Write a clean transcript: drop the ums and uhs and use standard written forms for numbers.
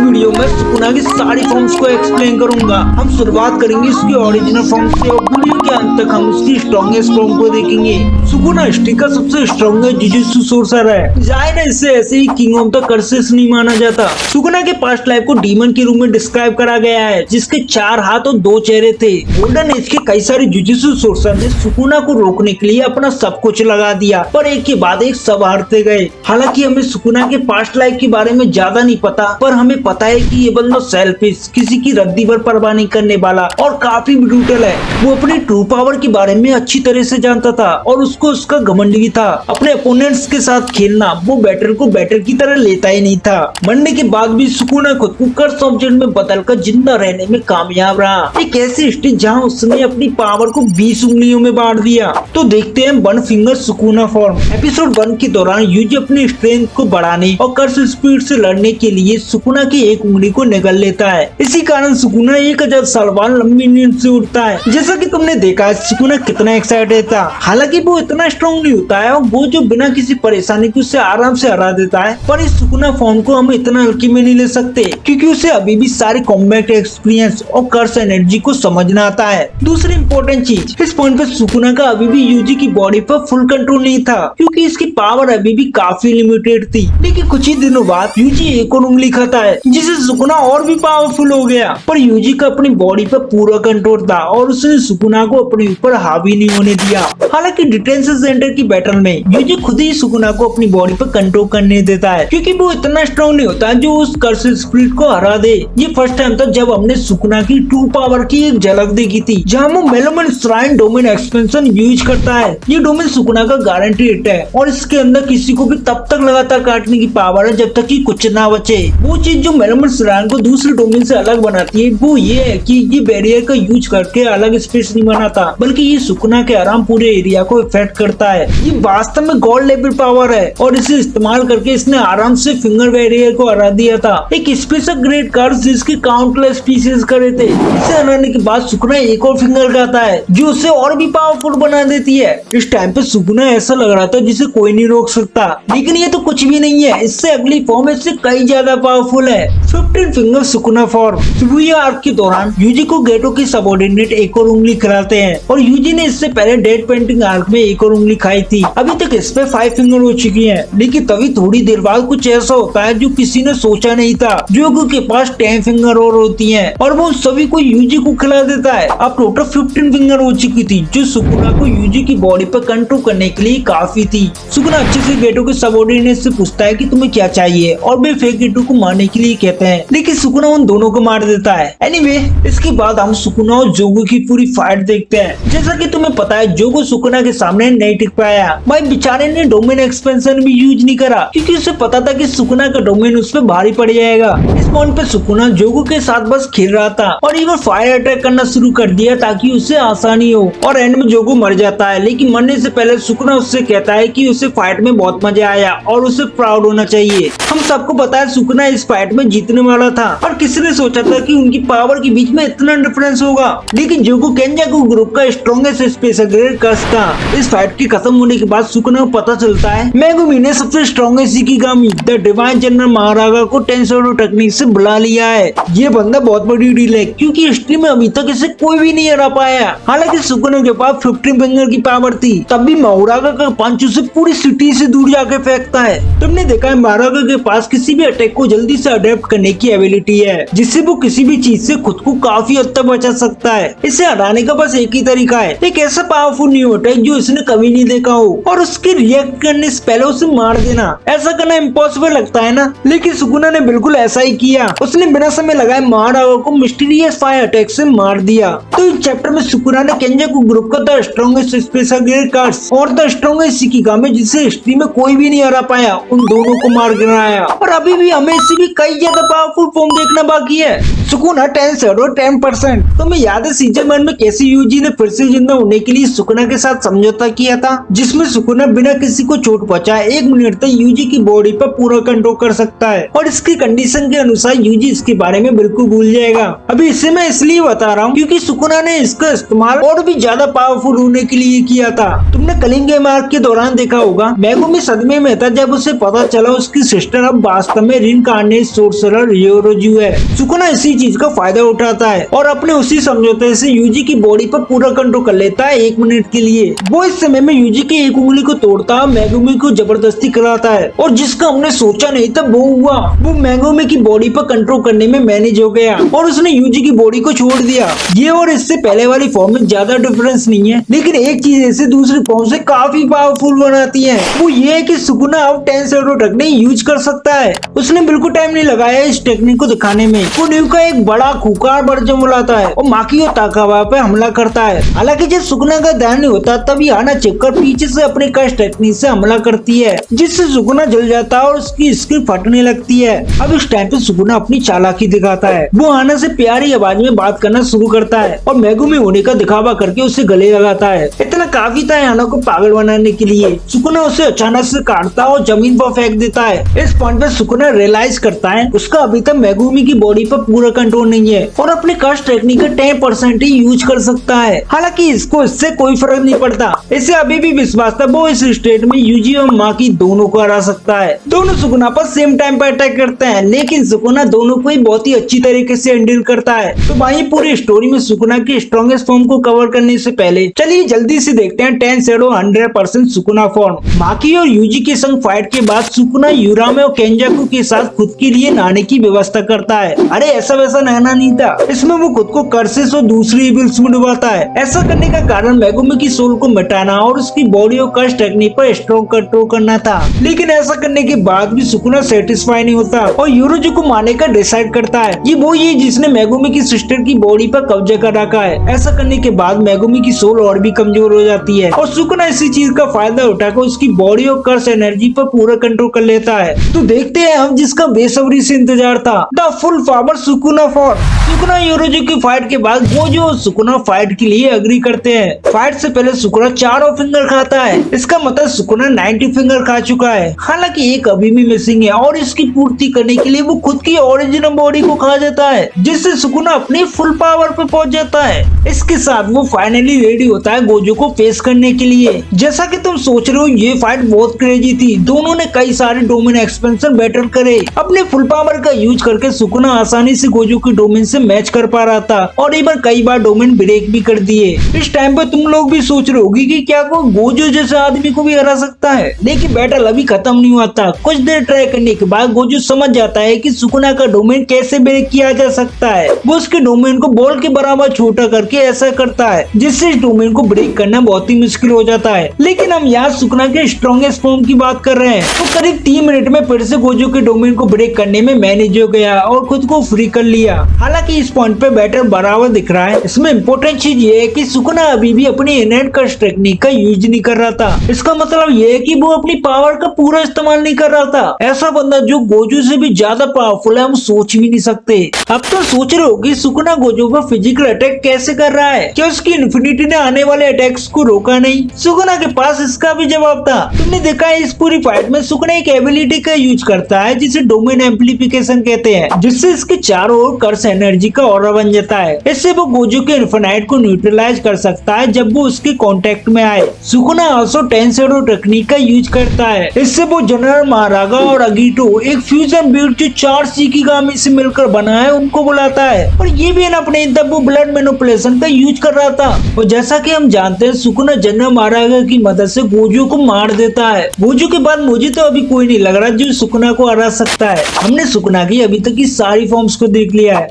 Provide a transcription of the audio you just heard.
Video में Sukuna की सारी फॉर्म्स को एक्सप्लेन करूंगा। हम शुरुआत करेंगे इसकी ओरिजिनल फॉर्म से और वीडियो के अंत तक हम इसकी स्ट्रॉन्गेस्ट फॉर्म को देखेंगे। सुकुना हिस्ट्री का सबसे स्ट्रॉन्गेस्ट जुजुत्सु सोर्सर है। जाहिर है इसे ऐसे ही किंग ऑफ द कर्सेस नहीं माना जाता। सुकुना के पास्ट लाइफ को डीमन के रूप में डिस्क्राइब करा गया है, जिसके 4 हाथ और 2 चेहरे थे। गोल्डन एज के कई सारे जुजुत्सु सोर्सर ने सुकुना को रोकने के लिए अपना सब कुछ लगा दिया, पर एक के बाद एक सब हारते गए। हालांकि हमें सुकुना के पास्ट लाइफ के बारे में ज्यादा नहीं पता, पर हमें पता है कि ये बंदा सेल्फिश, किसी की रद्दी पर परवाह नहीं करने वाला और काफी ब्रूटल है। वो अपनी ट्रू पावर के बारे में अच्छी तरह से जानता था और उसको उसका घमंड भी था। अपने ओपोनेंट्स के साथ खेलना वो बैटर को बैटर की तरह लेता ही नहीं था। मरने के बाद भी सुकुना खुद को कर्स ऑब्जेक्ट में बदलकर जिंदा रहने में कामयाब रहा। एक ऐसी स्टेज जहाँ उसने अपनी पावर को 20 उंगलियों में बांट दिया। तो देखते हैं one finger Sukuna form. Episode 1 के दौरान यूजी अपनी स्ट्रेंथ को बढ़ाने और कर्स स्पीड से लड़ने के लिए सुकुना की एक उंगली को निगल लेता है। इसी कारण सुकुना 1000 साल बाद लंबी नींद से उठता है। जैसा कि तुमने देखा सुकुना कितना एक्साइटेड था। हालांकि वो इतना स्ट्रॉन्ग नहीं होता है, वो जो बिना किसी परेशानी के उसे आराम से हरा देता है। पर इस सुकुना फॉर्म को हम इतना हल्के में नहीं ले सकते, क्योंकि उसे अभी भी सारी कॉम्बैट एक्सपीरियंस और कर्स एनर्जी को समझना आता है। दूसरी इम्पोर्टेंट चीज, इस पॉइंट पे सुकुना का अभी भी यूजी की बॉडी पर फुल कंट्रोल नहीं था, क्योंकि इसकी पावर अभी भी काफी लिमिटेड थी। लेकिन कुछ ही दिनों बाद यूजी एक और उंगली खाता है, जिससे सुकुना और भी पावरफुल हो गया। पर यूजी का अपनी बॉडी पर पूरा कंट्रोल था और उसने सुकुना को अपने ऊपर हावी नहीं होने दिया। हालांकि डिटेंशन सेंटर की बैटल में यूजी खुद ही सुकुना को अपनी बॉडी पर कंट्रोल करने देता है, क्योंकि वो इतना स्ट्रॉन्ग नहीं होता जो उस कर्स स्पिरिट को हरा दे। ये फर्स्ट टाइम था जब हमने सुकुना की ट्रू पावर की एक झलक देखी थी, जहाँ वो मेलोमन श्राइन डोमेन एक्सपेंशन यूज करता है। ये डोमेन सुकुना का गारंटी हिट है और इसके अंदर किसी को भी तब तक लगातार काटने की पावर है जब तक कि कुछ ना बचे। वो चीज जो मेलोमन श्राइन को दूसरे डोमेन से अलग बनाती है वो ये है कि ये बैरियर का यूज करके अलग स्पेस नहीं बनाता, बल्कि ये सुकुना के आराम पूरे एरिया को इफेक्ट करता है। ये वास्तव में गॉड लेवल पावर है और इसे इस्तेमाल करके इसने आराम से फिंगर बैरियर को हरा दिया था। एक स्पेशल ग्रेट कर्स जिसके काउंटलेस पीसेस करे थे। इसे हराने के बाद सुकुना एक और फिंगर खाता है जो उसे और भी पावरफुल बना देती है। इस टाइम पे सुकुना ऐसा लग रहा था जिसे कोई नहीं रोक सकता, लेकिन ये तो कुछ भी नहीं है। इससे अगली फॉर्म इससे कई ज्यादा पावरफुल है, 15 finger Sukuna form. Shibuya arc के दौरान यूजी को गेटो की सबऑर्डिनेट एक और उंगली खिलाते हैं और यूजी ने इससे पहले डेड पेंटिंग आर्क में एक और उंगली खाई थी। अभी तक इस पे 5 फिंगर हो चुकी हैं, लेकिन तभी थोड़ी देर बाद कुछ ऐसा होता है जो किसी ने सोचा नहीं था। जोगो के पास 10 फिंगर और होती हैं और वो सभी को यूजी को खिला देता है। अब टोटल 15 फिंगर हो चुकी थी, जो सुकुना को यूजी की बॉडी पर कंट्रोल करने के लिए काफी थी। सुकुना अच्छे से गेटो के सबऑर्डिनेट से पूछता है कि तुम्हें क्या चाहिए और वे फेक गेटो को मारने के लिए कहते हैं, लेकिन सुकुना उन दोनों को मार देता है। एनीवे, इसके बाद हम सुकुना और जोगो की पूरी फाइट देखते हैं। जैसा कि तुम्हें पता है जोगो सुकुना के सामने नहीं टिक पाया। भाई बेचारे ने डोमेन एक्सपेंशन भी यूज नहीं करा, क्योंकि उसे पता था कि सुकुना का डोमेन उस पर भारी पड़ जाएगा। इस पॉइंट पे सुकुना जोगो के साथ बस खेल रहा था और एक बार फायर अटैक करना शुरू कर दिया ताकि उसे आसानी हो, और एंड में जोगो मर जाता है। लेकिन मरने से पहले सुकुना उससे कहता है कि उसे फाइट में बहुत मजा आया और उसे प्राउड होना चाहिए। हम सबको पता है सुकुना इस फाइट में जीतने वाला था और किसी ने सोचा था कि उनकी पावर के बीच में इतना डिफरेंस होगा, लेकिन जोगो केंजाकू ग्रुप का स्ट्रॉन्गेस्ट स्पेशल ग्रेड कर्स था। इस फाइट के खत्म होने के बाद सुकुना को पता चलता है मेगुमी ने सबसे स्ट्रॉन्गेस्ट शिकिगामी द डिवाइन जनरल महारागा को टेंसोरो टेक्निक से बुला लिया है। ये बंदा बहुत बड़ी डील है, क्योंकि हिस्ट्री में अभी तक इसे कोई भी नहीं हरा पाया। हालांकि सुकुना के पास 15 फिंगर की पावर थी, तब भी महारागा का पंच उसे पूरी सिटी से दूर जाके फेंकता है। तुमने देखा है महारागा के पास किसी भी अटैक को जल्दी से अडेप्ट करने की एबिलिटी है, जिससे वो किसी भी चीज से खुद को काफी हद तक बचा सकता है। इसे हराने का बस एक ही तरीका है, एक ऐसा पावरफुल न्यू अटैक जो इसने कभी नहीं देखा हो और उसके रिएक्ट करने से पहले उसे मार देना। ऐसा करना इम्पॉसिबल लगता है ना, लेकिन सुकुना ने बिल्कुल ऐसा ही किया। उसने बिना समय लगाए महारागा को मिस्टीरियस फायर अटैक से मार दिया। तो इस चैप्टर में सुकुना ने केंजाकू ग्रुप का द स्ट्रॉन्गेस्ट स्पेशल ग्रेड कर्स और द स्ट्रॉन्गेस्ट शिकिगामी, जिसे हिस्ट्री में कोई भी नहीं हरा पाया, उन दोनों को मार गिराया। और अभी भी हमें इससे भी कई ज्यादा पावरफुल फॉर्म देखना बाकी है। सुकुना 10% तुम्हें याद है सीजन 1 में कैसे यूजी ने फिर से जिंदा होने के लिए सुकुना के साथ समझौता किया था, जिसमें सुकुना बिना किसी को चोट पहुंचाए 1 मिनट तक यूजी की बॉडी पर पूरा कंट्रोल कर सकता है और इसकी कंडीशन के अनुसार यूजी इसके बारे में बिल्कुल भूल जाएगा। अभी इसे मैं इसलिए बता रहा हूँ क्योंकि सुकुना ने इसका इस्तेमाल और भी ज्यादा पावरफुल होने के लिए किया था। तुमने कलिंग मार्क के दौरान देखा होगा मेगुमी सदमे में था जब उसे पता चला उसकी सिस्टर अब वास्तव में रिनकार्नेट सोर्सर कलर योरोजू है। सुकुना इसी चीज का फायदा उठाता है और अपने उसी समझौते से यूजी की बॉडी पर पूरा कंट्रोल कर लेता है 1 मिनट के लिए। वो इस समय में यूजी की एक उंगली को तोड़ता, मेगुमी को जबरदस्ती कराता है और जिसका हमने सोचा नहीं था वो हुआ। वो मेगुमी की बॉडी पर कंट्रोल करने में मैनेज हो गया और उसने यूजी की बॉडी को छोड़ दिया। ये और इससे पहले वाली फॉर्म में ज्यादा डिफरेंस नहीं है, लेकिन एक चीज इसे दूसरी फॉर्म से काफी पावरफुल बनाती है। वो ये है कि सुकुना अब 10 शैडो टेक्निक यूज कर सकता है। उसने बिल्कुल टाइम नहीं लगाया इस टेक्निक को दिखाने में। वो न्यू का एक बड़ा खूंखार वर्जन बुलाता है और माकी और ताकावा पे हमला करता है। हालांकि जब सुकुना का ध्यान नहीं होता तभी आना चिपकर पीछे से अपने कस्ट टेक्निक से हमला करती है, जिससे सुकुना जल जाता है और उसकी स्किन फटने लगती है। अब इस टाइम पे सुकुना अपनी चालाकी दिखाता है। वो आना से प्यारी आवाज में बात करना शुरू करता है और मेगुमी होने का दिखावा करके उसे गले लगाता है। इतना काफी था आना को पागल बनाने के लिए। सुकुना उसे अचानक से काटता और जमीन पर फेंक देता है। इस पॉइंट पे सुकुना रियलाइज करता है उसका अभी तक मेगुमी की बॉडी पर पूरा कंट्रोल नहीं है और अपने कस्ट टेक्निक का 10% ही यूज कर सकता है। हालांकि इसको इससे कोई फर्क नहीं पड़ता। इसे अभी भी विश्वास था वो इस स्टेट में यूजी और माकी दोनों को हरा सकता है। दोनों सुकुना पर सेम टाइम पर अटैक करते हैं, लेकिन सुकुना दोनों को ही बहुत ही अच्छी तरीके से हैंडल करता है। तो भाई पूरी स्टोरी में सुकुना की स्ट्रॉन्गेस्ट फॉर्म को कवर करने से पहले चलिए जल्दी से देखते हैं 10 शैडो 100% सुकुना फॉर्म। माकी और यूजी के संग फाइट के बाद सुकुना युरामे और केंजाकू के साथ खुद के लिए नहाने की व्यवस्था करता है। अरे ऐसा वैसा नहाना नहीं था, इसमें वो खुद को कर्सेस और दूसरी इविल्स में डुबाता है। ऐसा करने का कारण मेगुमी की सोल को मिटाना और उसकी बॉडी और कस्ट टेक्निक पर स्ट्रॉन्ग कंट्रोल करना था। लेकिन ऐसा करने के बाद भी सुकुना सेटिस्फाई नहीं होता और योरोजू को मारने का डिसाइड करता है। ये वो ही जिसने मेगुमी की सिस्टर की बॉडी पर कब्जा कर रखा है। ऐसा करने के बाद मेगुमी की सोल और भी कमजोर हो जाती है और सुकुना इसी चीज का फायदा उठाकर उसकी बॉडी और कर्स एनर्जी पर पूरा कंट्रोल कर लेता है। तो देखते हैं हम जिसका बेसब्री से इंतजार था, the full power Sukuna form. Sukuna Yorozu की फाइट के बाद गोजो और सुकुना फाइट के लिए एग्री करते हैं। फाइट से पहले सुकुना 4 फिंगर खाता है। इसका मतलब सुकुना 90 फिंगर खा चुका है। हालांकि एक अभी भी मिसिंग है और इसकी पूर्ति करने के लिए वो खुद की ओरिजिनल बॉडी को खा जाता है, जिससे सुकुना अपनी फुल पावर पे पहुंच जाता है। इसके साथ वो फाइनली रेडी होता है गोजो को फेस करने के लिए। जैसा कि तुम सोच रहे हो ये फाइट बहुत क्रेजी थी। दोनों ने कई सारे डोमेन एक्सपेंशन बैटल करे। अपने फुल पावर का यूज करके सुकुना आसानी से गोजो के डोमेन से मैच कर पा रहा था और एक बार कई बार डोमेन ब्रेक भी कर दिए। इस टाइम पे तुम लोग भी सोच रहे होगी कि क्या कोई गोजो जैसे आदमी को भी हरा सकता है, लेकिन बैटल अभी खत्म नहीं हुआ था। कुछ देर ट्राई करने के बाद गोजो समझ जाता है कि सुकुना का डोमेन कैसे ब्रेक किया जा सकता है। वो उसके डोमेन को बॉल के बराबर छोटा करके ऐसा करता है, जिससे इस डोमेन को ब्रेक करना बहुत ही मुश्किल हो जाता है। लेकिन हम यहाँ सुकुना के स्ट्रॉन्गेस्ट फॉर्म की बात कर रहे हैं। तो करीब 3 मिनट में फिर से गोजो के डोमेन को ब्रेक करने में मैनेज हो गया और खुद को फ्री कर लिया। हालांकि इस पॉइंट पे बैटल बराबर दिख रहा है। इसमें इम्पोर्टेंट चीज ये है कि सुकुना अभी भी अपनी इनहेरेंट कस्ट टेक्निक का यूज नहीं कर रहा था। इसका मतलब ये है कि वो अपनी पावर का पूरा इस्तेमाल नहीं कर रहा था। ऐसा बंदा जो गोजो से भी ज्यादा पावरफुल है हम सोच भी नहीं सकते। अब तो सोच रहे हो कि सुकुना गोजो पर फिजिकल अटैक कैसे कर रहा है, क्या उसकी इन्फिनिटी ने आने वाले अटैक्स को रोका नहीं? सुकुना के पास इसका भी जवाब था। तुमने देखा है इस पूरी फाइट में सुकुना एक एबिलिटी का यूज करता है जिसे डोमेन एम्पलीफिकेशन कहते हैं, जिससे इसके चारों ओर कर्स एनर्जी का ऑरा बन जाता है। इससे वो गोजो के इन्फिनाइट को न्यूट्रलाइज कर सकता है जब वो उसके कांटेक्ट में आए। सुकुना आल्सो 10 शैडो टेक्निक का यूज करता है। इससे वो जनरल महारागा और अगीटो एक फ्यूजन बीट जो 4 शिकिगामी से मिलकर बना है उनको बुलाता है और ये भी अपने तब वो ब्लड मैनिपुलेशन का यूज कर रहा था। और जैसा कि हम जानते हैं सुकुना जनरल महारागा की मदद से गोजो को मार देता है। गोजो के बाद मुझे तो अभी कोई नहीं लग रहा जो सुकुना को हरा सकता है। हमने सुकुना की अभी तक की सारी फॉर्म्स को देख लिया है।